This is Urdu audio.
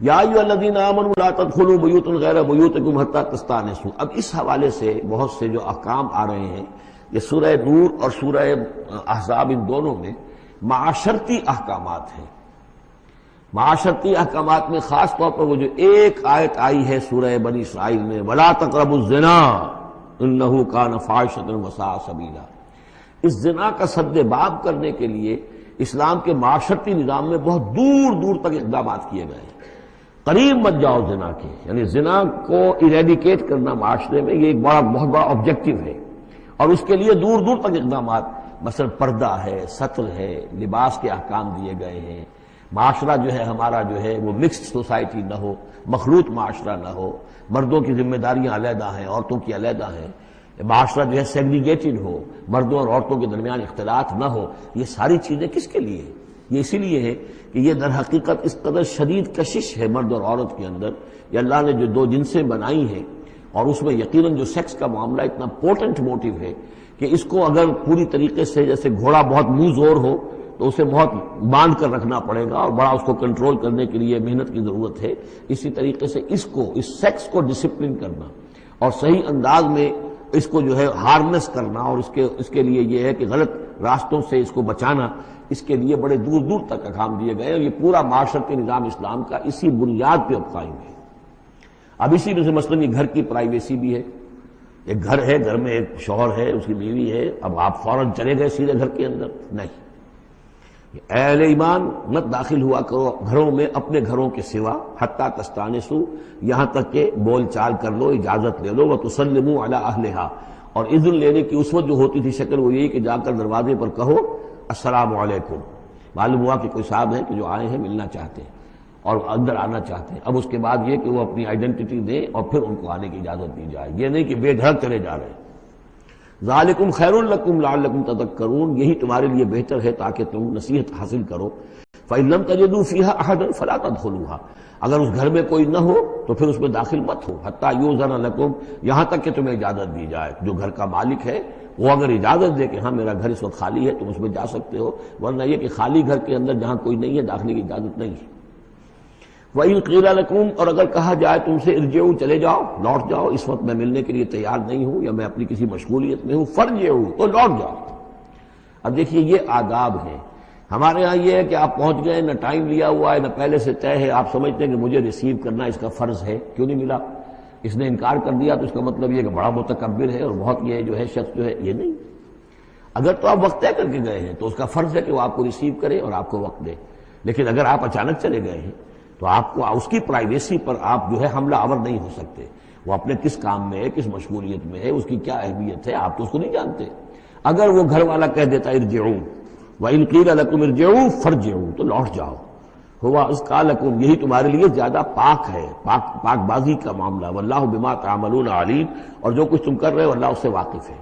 یا ایھا الذین آمنوا لا تدخلوا بیوتا غیر بیوتکم حتی تستأنسوا. اب اس حوالے سے بہت سے جو احکام آ رہے ہیں، یہ سورہ نور اور سورہ احزاب ان دونوں میں معاشرتی احکامات ہیں. معاشرتی احکامات میں خاص طور پر وہ جو ایک آیت آئی ہے سورہ بنی اسرائیل میں، وَلَا تَقْرَبُوا الزِّنَا إِنَّهُ كَانَ فَاحِشَةً وَسَاءَ سَبِيلًا. اس زنا کا سد باب کرنے کے لیے اسلام کے معاشرتی نظام میں بہت دور دور تک اقدامات کیے گئے ہیں. قریب مت جاؤ زنا کے، یعنی زنا کو ایریڈیکیٹ کرنا معاشرے میں یہ ایک بہت بڑا آبجیکٹو ہے، اور اس کے لیے دور دور تک اقدامات، مثلا پردہ ہے، ستر ہے، لباس کے احکام دیے گئے ہیں. معاشرہ جو ہے ہمارا جو ہے وہ مکسڈ سوسائٹی نہ ہو، مخلوط معاشرہ نہ ہو، مردوں کی ذمہ داریاں علیحدہ ہیں، عورتوں کی علیحدہ ہیں. معاشرہ جو ہے سیگریگیٹڈ ہو، مردوں اور عورتوں کے درمیان اختلاط نہ ہو. یہ ساری چیزیں کس کے لیے؟ یہ اسی لیے ہے کہ یہ در حقیقت اس قدر شدید کشش ہے مرد اور عورت کے اندر. یہ اللہ نے جو دو جنسیں بنائی ہیں، اور اس میں یقیناً جو سیکس کا معاملہ اتنا پورٹنٹ موٹیو ہے کہ اس کو اگر پوری طریقے سے، جیسے گھوڑا بہت منہ زور ہو تو اسے بہت باندھ کر رکھنا پڑے گا اور بڑا اس کو کنٹرول کرنے کے لیے محنت کی ضرورت ہے، اسی طریقے سے اس سیکس کو ڈسپلن کرنا اور صحیح انداز میں اس کو جو ہے ہارنس کرنا، اور اس کے لیے یہ ہے کہ غلط راستوں سے اس کو بچانا، اس کے لیے بڑے دور دور تک احکام دیے گئے. اور یہ پورا معاشرتی نظام اسلام کا اسی بنیاد پہ اب قائم ہے. اب اسی میں سے مثلاً یہ گھر کی پرائیویسی بھی ہے. ایک گھر ہے، گھر میں ایک شوہر ہے، اس کی بیوی ہے، اب آپ فوراً چلے گئے سیدھے گھر کے اندر؟ نہیں. اے اہل ایمان، مت داخل ہوا کرو گھروں میں اپنے گھروں کے سوا، حتی تستانسوا، یہاں تک کہ بول چال کر لو، اجازت لے لو، وتسلموا علی اہلہا. اور اذن لینے کی اس وقت جو ہوتی تھی شکل وہ یہی کہ جا کر دروازے پر کہو السلام علیکم. معلوم ہوا کہ کوئی صاحب ہیں کہ جو آئے ہیں، ملنا چاہتے ہیں اور اندر آنا چاہتے ہیں. اب اس کے بعد یہ کہ وہ اپنی آئیڈینٹی دیں اور پھر ان کو آنے کی اجازت دی جائے. یہ نہیں کہ بے دھڑک چلے جا رہے ہیں. ذالکم خیر لکم لعلکم تذکرون، یہی تمہارے لیے بہتر ہے تاکہ تم نصیحت حاصل کرو. فإن لم تجدوا فیہا احدا فلا تدخلوها، اگر اس گھر میں کوئی نہ ہو تو پھر اس میں داخل مت ہو. حتی یؤذن لکم، یہاں تک کہ تمہیں اجازت دی جائے. جو گھر کا مالک ہے وہ اگر اجازت دے کہ ہاں میرا گھر اس وقت خالی ہے، تم اس میں جا سکتے ہو، ورنہ یہ کہ خالی گھر کے اندر جہاں کوئی نہیں ہے داخلے کی اجازت نہیں ہے. وَإِن قِيلَ لَكُمْ، اور اگر کہا جائے تم سے ارجعوا، چلے جاؤ، لوٹ جاؤ، اس وقت میں ملنے کے لیے تیار نہیں ہوں یا میں اپنی کسی مشغولیت میں ہوں، فارجعوا، تو لوٹ جاؤ. اب دیکھیے یہ آداب ہیں. ہمارے ہاں یہ ہے کہ آپ پہنچ گئے، نہ ٹائم لیا ہوا ہے، نہ پہلے سے طے ہے، آپ سمجھتے ہیں کہ مجھے ریسیو کرنا اس کا فرض ہے. کیوں نہیں ملا؟ اس نے انکار کر دیا تو اس کا مطلب یہ کہ بڑا متکبر ہے اور بہت یہ جو ہے شخص جو ہے. یہ نہیں. اگر تو آپ وقت طے کر کے گئے ہیں تو اس کا فرض ہے کہ وہ آپ کو ریسیو کرے اور آپ کو وقت دے. لیکن اگر آپ اچانک چلے گئے ہیں تو آپ کو اس کی پرائیویسی پر آپ جو ہے حملہ آور نہیں ہو سکتے. وہ اپنے کس کام میں ہے، کس مشغولیت میں ہے، اس کی کیا اہمیت ہے، آپ تو اس کو نہیں جانتے. اگر وہ گھر والا کہہ دیتا ارجعوا، وَإِن قِيلَ لَكُمْ ارْجِعُوا فَارْجِعُوا، تو لوٹ جاؤ. ہوا اذکیٰ لکم، یہی تمہارے لیے زیادہ پاک ہے، پاک بازی کا معاملہ. واللہ بما تعملون علیم، اور جو کچھ تم کر رہے ہو اللہ اس سے واقف ہے.